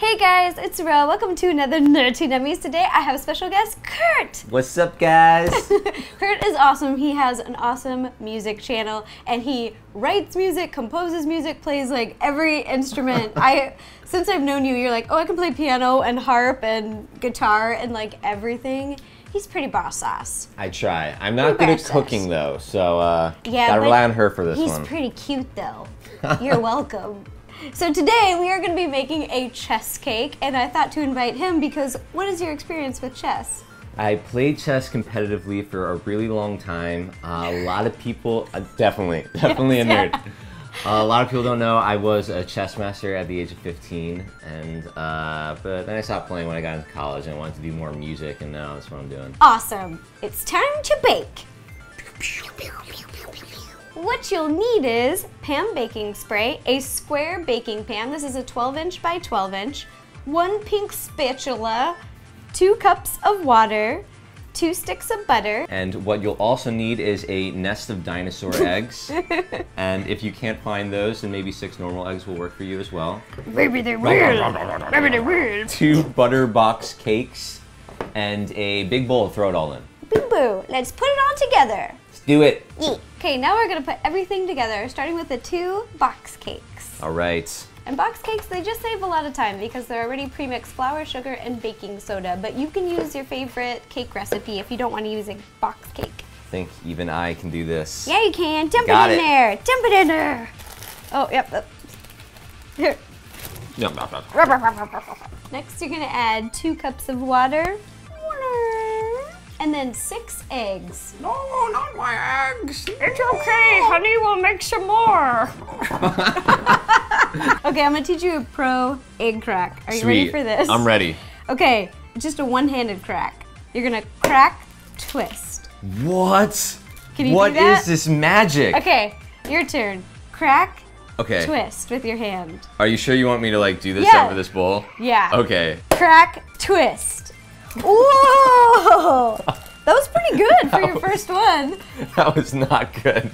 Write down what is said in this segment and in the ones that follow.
Hey guys, it's Ro. Welcome to another Nerdy Nummies. Today I have a special guest, Kurt. What's up, guys? Kurt is awesome. He has an awesome music channel and he writes music, composes music, plays like every instrument. Since I've known you, you're like, oh, I can play piano and harp and guitar and like everything. He's pretty boss ass. I try. I'm not good at cooking though, so yeah, gotta rely on her for this one. He's pretty cute though. You're welcome. So today we are going to be making a chess cake, and I thought to invite him because what is your experience with chess? I played chess competitively for a really long time. A lot of people, definitely a nerd. A lot of people don't know I was a chess master at the age of 15, and but then I stopped playing when I got into college and I wanted to do more music, and now that's what I'm doing. Awesome. It's time to bake. What you'll need is pan baking spray, a square baking pan. This is a 12-inch by 12-inch, 1 pink spatula, 2 cups of water, 2 sticks of butter. And what you'll also need is a nest of dinosaur eggs. And if you can't find those, then maybe 6 normal eggs will work for you as well. Maybe they will. Maybe they will. 2 butter box cakes and a big bowl to throw it all in. Boo boo. Let's put it all together. Let's do it. Yeah. Okay, now we're gonna put everything together, starting with the 2 box cakes. All right. And box cakes, they just save a lot of time because they're already pre-mixed flour, sugar, and baking soda. But you can use your favorite cake recipe if you don't want to use a box cake. I think even I can do this. Yeah, you can. Dump it in there. Dump it in there. Oh, yep. Here. Next, you're gonna add 2 cups of water. And then 6 eggs. No, not my eggs. It's okay, honey, we'll make some more. Okay, I'm gonna teach you a pro egg crack. Are you ready for this? I'm ready. Okay, just a one-handed crack. You're gonna crack, twist. What? Can you do that? What is this magic? Okay, your turn. Crack, okay. Twist with your hand. Are you sure you want me to like do this over this bowl? Yeah. Okay. Crack, twist. Whoa! That was pretty good for your first one. That was not good.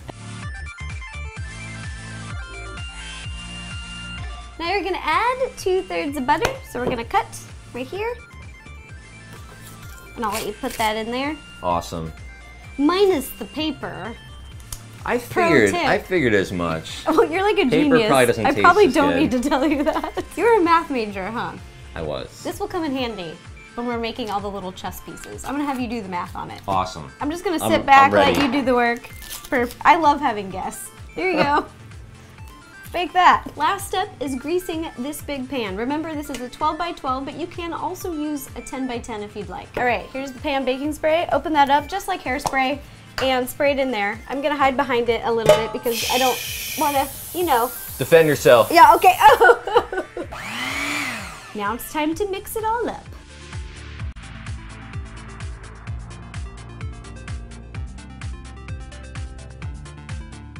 Now you're gonna add 2/3 of butter. So we're gonna cut right here. And I'll let you put that in there. Awesome. Minus the paper. I figured as much. Oh, you're like a genius. Paper probably doesn't taste I probably as don't good. need to tell you that. You're a math major, huh? I was. This will come in handy when we're making all the little chess pieces. I'm gonna have you do the math on it. Awesome. I'm just gonna sit back, let you do the work. Perfect. I love having guests. Here you go. Bake that. Last step is greasing this big pan. Remember, this is a 12 by 12, but you can also use a 10 by 10 if you'd like. All right, here's the pan baking spray. Open that up just like hairspray and spray it in there. I'm gonna hide behind it a little bit because I don't wanna, you know. Defend yourself. Yeah, okay. Oh. Now it's time to mix it all up.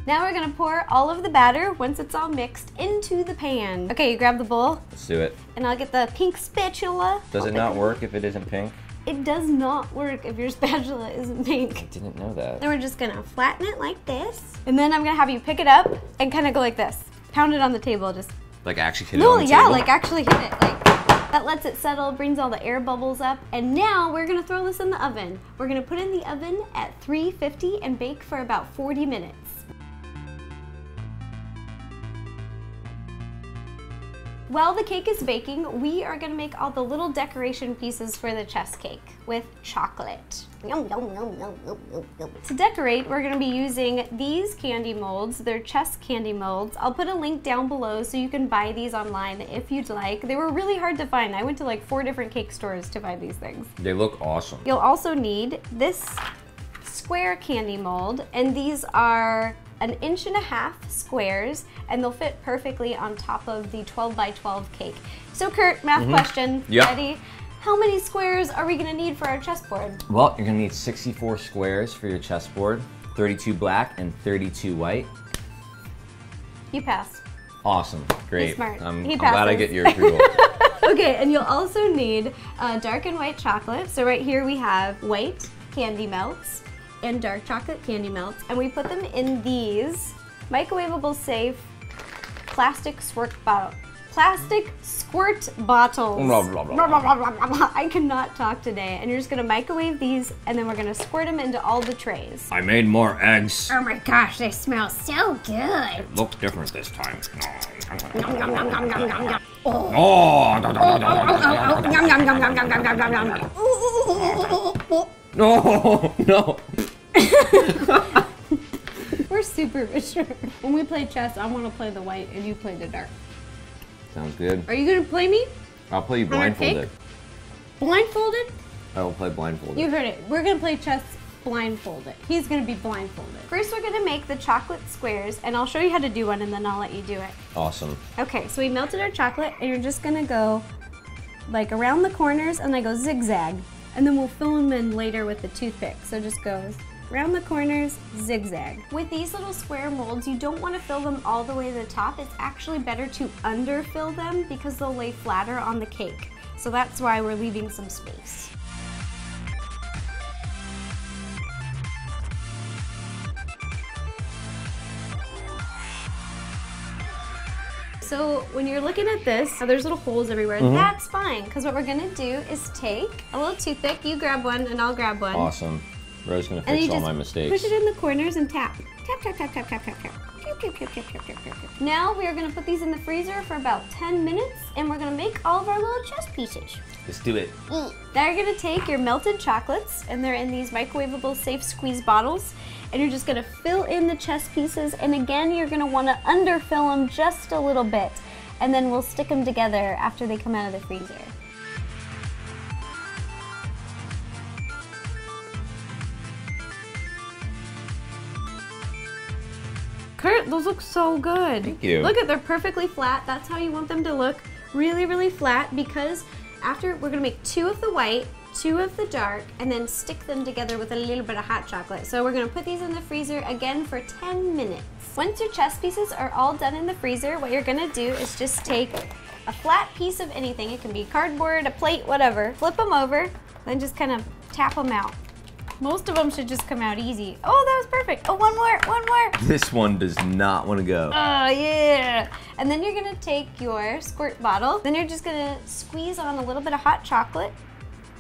Now we're gonna pour all of the batter, once it's all mixed, into the pan. Okay, you grab the bowl. Let's do it. And I'll get the pink spatula. Does it not work if it isn't pink? It does not work if your spatula isn't pink. I didn't know that. Then we're just gonna flatten it like this. And then I'm gonna have you pick it up and kind of go like this. Pound it on the table, just. Like actually hit it on the table? No, yeah, like actually hit it. Like that lets it settle, brings all the air bubbles up. And now we're gonna throw this in the oven. We're gonna put it in the oven at 350 and bake for about 40 minutes. While the cake is baking, we are gonna make all the little decoration pieces for the chess cake with chocolate. Yum, yum, yum, yum, yum, yum, yum. To decorate, we're gonna be using these candy molds. They're chess candy molds. I'll put a link down below so you can buy these online if you'd like. They were really hard to find. I went to like 4 different cake stores to find these things. They look awesome. You'll also need this square candy mold, and these are 1.5 inch squares, and they'll fit perfectly on top of the 12 by 12 cake. So Kurt, math question, ready? How many squares are we gonna need for our chessboard? Well, you're gonna need 64 squares for your chessboard, 32 black and 32 white. You pass. Awesome, great. He's smart. I'm He glad I passes. get your approval. Okay, and you'll also need dark and white chocolate. So right here we have white candy melts and dark chocolate candy melts, and we put them in these microwavable safe plastic squirt plastic squirt bottles. Blah, blah, blah, blah. I cannot talk today. And you're just gonna microwave these, and then we're gonna squirt them into all the trays. I made more eggs. Oh my gosh, they smell so good. It looks different this time. Nom, nom, nom, nom, nom, nom, nom. Oh. No. We're super mature. When we play chess, I want to play the white and you play the dark. Sounds good. Are you going to play me? I'll play you On our cake? blindfolded. Blindfolded? I will play blindfolded. You heard it. We're going to play chess blindfolded. He's going to be blindfolded. First, we're going to make the chocolate squares, and I'll show you how to do one, and then I'll let you do it. Awesome. Okay, so we melted our chocolate, and you're just going to go like around the corners, and they go zigzag. And then we'll fill them in later with the toothpick. So just go around the corners, zigzag. With these little square molds, you don't want to fill them all the way to the top. It's actually better to underfill them because they'll lay flatter on the cake. So that's why we're leaving some space. So when you're looking at this, there's little holes everywhere. That's fine, because what we're gonna do is take a little toothpick. You grab one and I'll grab one. Awesome. Rose's gonna And fix you all just my mistakes. push it in the corners and tap. Tap, tap, tap, tap, tap, tap, tap. Now we are going to put these in the freezer for about 10 minutes, and we're going to make all of our little chess pieces. Let's do it. Now you're going to take your melted chocolates, and they're in these microwavable safe squeeze bottles, and you're just going to fill in the chess pieces, and again you're going to want to underfill them just a little bit, and then we'll stick them together after they come out of the freezer. Kurt, those look so good. Thank you. Look at, they're perfectly flat. That's how you want them to look. Really, really flat, because after we're gonna make 2 of the white, 2 of the dark, and then stick them together with a little bit of hot chocolate. So we're gonna put these in the freezer again for 10 minutes. Once your chess pieces are all done in the freezer, what you're gonna do is just take a flat piece of anything. It can be cardboard, a plate, whatever. Flip them over, then just kind of tap them out. Most of them should just come out easy. Oh, that was perfect. Oh, one more, one more. This one does not want to go. Oh, yeah. And then you're gonna take your squirt bottle. Then you're just gonna squeeze on a little bit of hot chocolate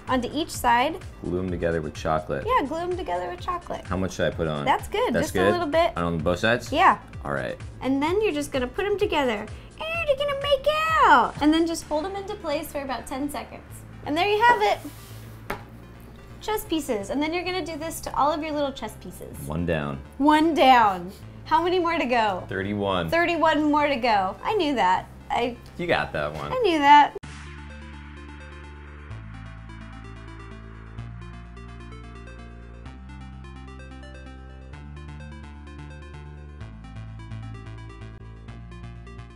onto each side. Glue them together with chocolate. Yeah, glue them together with chocolate. How much should I put on? That's good, That's just good? a little bit. On both sides? Yeah. All right. And then you're just gonna put them together. And you're gonna make out. And then just hold them into place for about 10 seconds. And there you have it. Chess pieces. And then you're gonna do this to all of your little chess pieces. One down. One down. How many more to go? 31. 31 more to go. I knew that. You got that one. I knew that.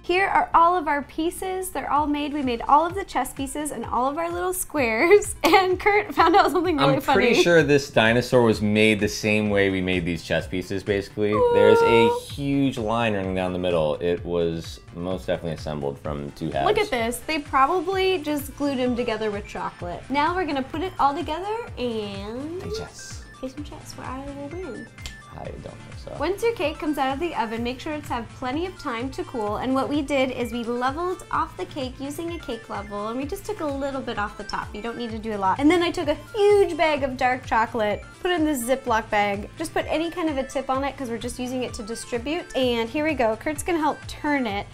Here are all of our pieces. They're all made. We made all of the chess pieces and all of our little squares. And Kurt found out something really funny. I'm pretty sure this dinosaur was made the same way we made these chess pieces, basically. There's a huge line running down the middle. It was most definitely assembled from 2 halves. Look at this. They probably just glued them together with chocolate. Now we're gonna put it all together and Play chess. play some chess where I will win. I don't think so. Once your cake comes out of the oven, make sure it's had plenty of time to cool. And what we did is we leveled off the cake using a cake level, and we just took a little bit off the top. You don't need to do a lot. And then I took a huge bag of dark chocolate, put it in this Ziploc bag. Just put any kind of a tip on it because we're just using it to distribute. And here we go. Kurt's gonna help turn it,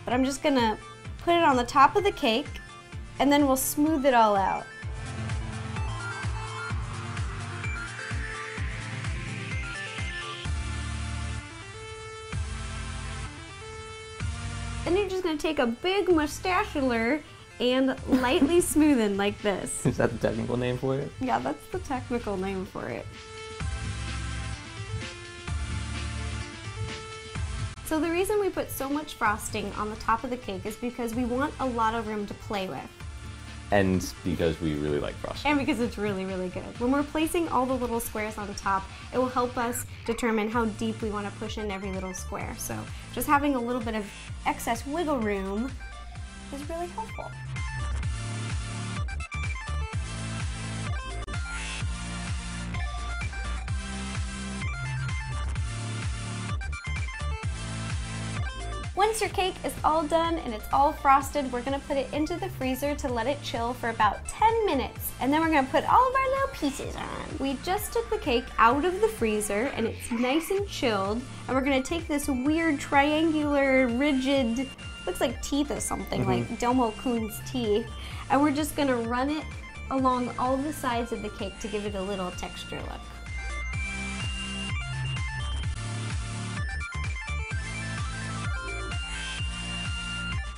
but I'm just gonna put it on the top of the cake, and then we'll smooth it all out. Then you're just gonna take a big mustachular and lightly smoothen like this. Is that the technical name for it? Yeah, that's the technical name for it. So the reason we put so much frosting on the top of the cake is because we want a lot of room to play with. And because we really like frosting. And because it's really, really good. When we're placing all the little squares on top, it will help us determine how deep we want to push in every little square. So just having a little bit of excess wiggle room is really helpful. Once your cake is all done and it's all frosted, we're gonna put it into the freezer to let it chill for about 10 minutes. And then we're gonna put all of our little pieces on. We just took the cake out of the freezer and it's nice and chilled. And we're gonna take this weird triangular, rigid, looks like teeth or something, like Domo Kun's teeth. And we're just gonna run it along all the sides of the cake to give it a little texture look.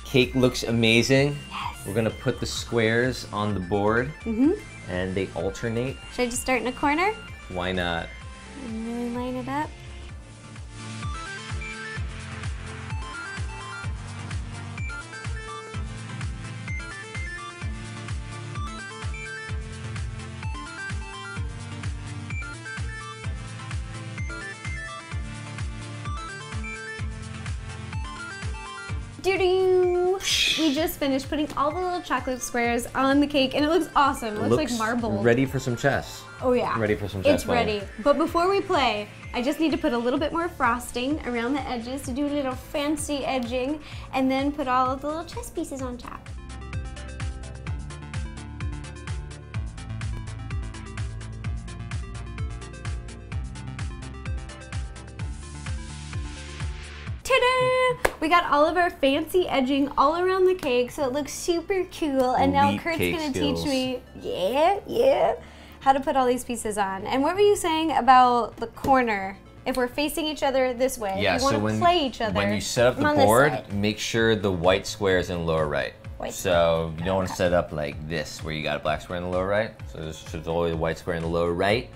Cake looks amazing. Yes. We're gonna put the squares on the board and they alternate. Should I just start in a corner? Why not? And really line it up. Doo-doo! We just finished putting all the little chocolate squares on the cake and it looks awesome. It looks like marble. Ready for some chess. Oh yeah. Ready for some chess. It's ready. But before we play, I just need to put a little bit more frosting around the edges to do a little fancy edging and then put all of the little chess pieces on top. Ta-da! We got all of our fancy edging all around the cake, so it looks super cool. And now Elite Kurt's cake gonna skills. teach me, how to put all these pieces on. And what were you saying about the corner? If we're facing each other this way, Yeah, we want so to when, play each other. when you set up I'm the on this board, side. make sure the white square is in lower right. White So you don't want to set up like this, where you got a black square in the lower right. So there's always a white square in the lower right.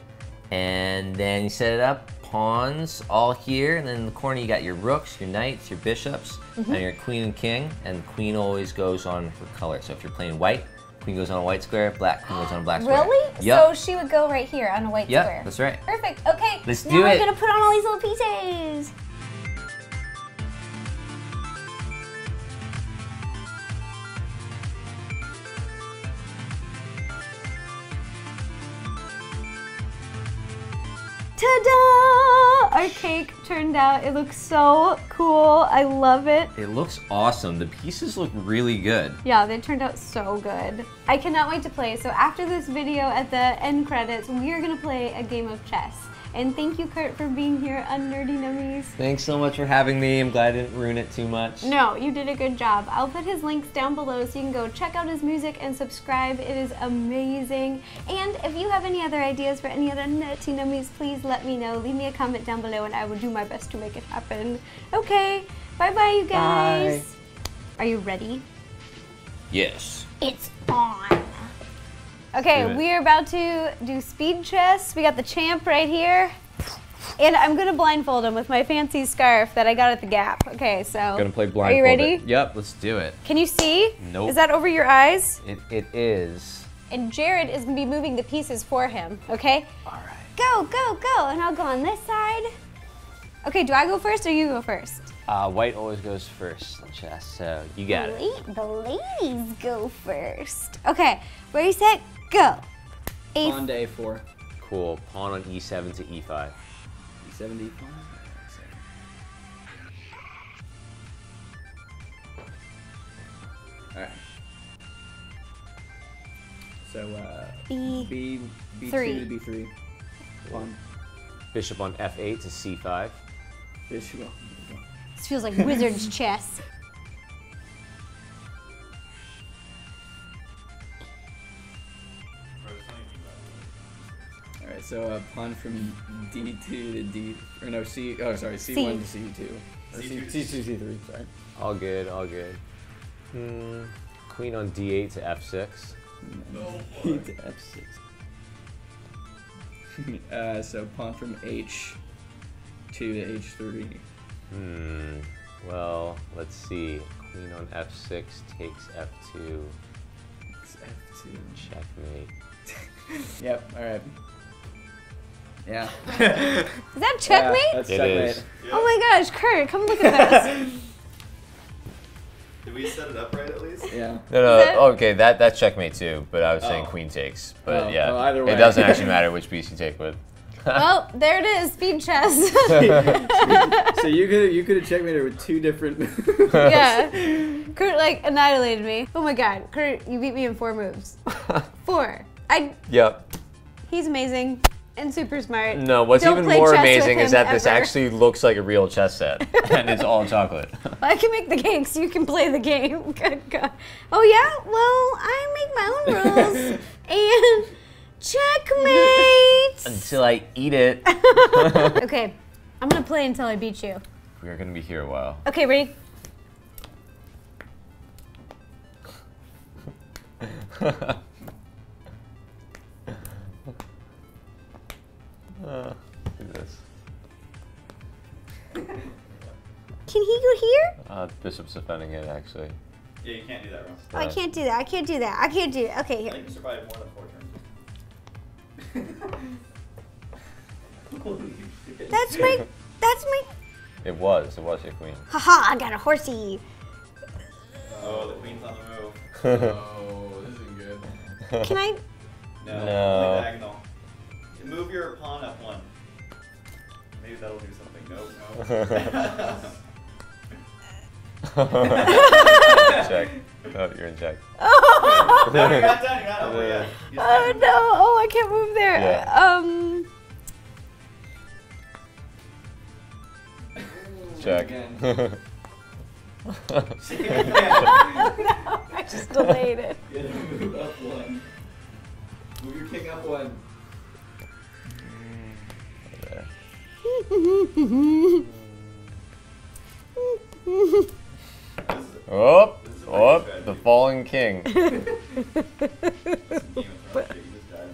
And then you set it up, pawns all here, and then in the corner you got your rooks, your knights, your bishops, and your queen and king. And the queen always goes on her color. So if you're playing white, queen goes on a white square, black queen goes on a black square. Really? Yep. So she would go right here on a white Yep, square. that's right. Perfect. Okay. Let's now do we're it. gonna put on all these little pieces. Ta-da! Our cake turned out. It looks so cool. I love it. It looks awesome. The pieces look really good. Yeah, they turned out so good. I cannot wait to play. So after this video, at the end credits, we are gonna play a game of chess. And thank you, Kurt, for being here on Nerdy Nummies. Thanks so much for having me. I'm glad I didn't ruin it too much. No, you did a good job. I'll put his links down below so you can go check out his music and subscribe. It is amazing. And if you have any other ideas for any other Nerdy Nummies, please let me know. Leave me a comment down below and I will do my best to make it happen. Okay, bye-bye, you guys. Bye. Are you ready? Yes. It's on. Okay, we are about to do speed chess. We got the champ right here. And I'm gonna blindfold him with my fancy scarf that I got at the Gap. Okay, so. Gonna play blindfold. Are you ready? Yep, let's do it. Can you see? Nope. Is that over your eyes? It is. And Jared is gonna be moving the pieces for him, okay? All right. Go, go, go, and I'll go on this side. Okay, do I go first or you go first? White always goes first in chess, so you got it. The ladies go first. Okay, ready, set, go. Pawn to A4. Cool. Pawn on E7 to E5. E7 D5. Alright. So B B2 three. to B3. Pawn. Bishop on F8 to C5. Bishop. This feels like wizard's chess. Alright, so pawn from D2 to D, or no, C, oh sorry, C1 to C2. Or C2, C3, sorry. All good, all good. Queen on D8 to F6. D to F6. So pawn from H2 to H3. Well, let's see. Queen on F6 takes F2. It's F2. Checkmate. Yep, alright. Yeah. Is that checkmate? Yeah, that's It checkmate. is. Oh my gosh, Kurt, come look at this. Did we set it up right at least? Yeah. No, Is it? okay, that's checkmate too, but I was saying Oh. queen takes. But Oh, yeah, well, either way. it doesn't actually matter which piece you take with. Well, there it is, speed chess. So you could have checkmated with 2 different. Yeah. Kurt like annihilated me. Oh my god, Kurt, you beat me in 4 moves. 4. Yep. He's amazing and super smart. No, what's Don't even play more chess with amazing is him that this ever. actually looks like a real chess set, and it's all chocolate. I can make the cakes, you can play the game. Good God. Oh yeah? Well, I make my own rules. And checkmate! Until I eat it. Okay, I'm gonna play until I beat you. We're gonna be here a while. Okay, ready? Do this. Can he go here? Bishop's defending it, actually. Yeah, you can't do that, Ron. Oh, I can't do that. I can't do that. I can't do it. Okay, I here. think you survived more than 4 turns. That's my. It was your queen. Haha! I got a horsey. Oh, the queen's on the move. Oh, this isn't good. Can I? No. No. Only diagonal. Move your pawn up 1. Maybe that'll do something. Nope, Check. Oh, you're in check. no, you're not done. You're not over yet. You just Oh gotta- no! Oh, I can't move there. Yeah. Check. Again. No, I just delayed it. You gotta move up 1. Move your king up 1. There. Oh, oh, the fallen king. Game of Thrones shit, you just died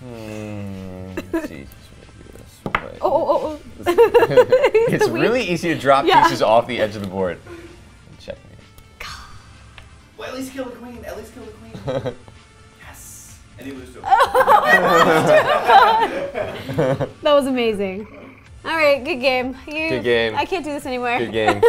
and lost. Jesus, we're gonna do this. Wait. Oh. It's really easy to drop Yeah. pieces off the edge of the board. Check me. Well, at least kill the queen. At least kill the queen. Yes. And you lose to him. That was amazing. All right, good game. Good game. I can't do this anymore. Good game.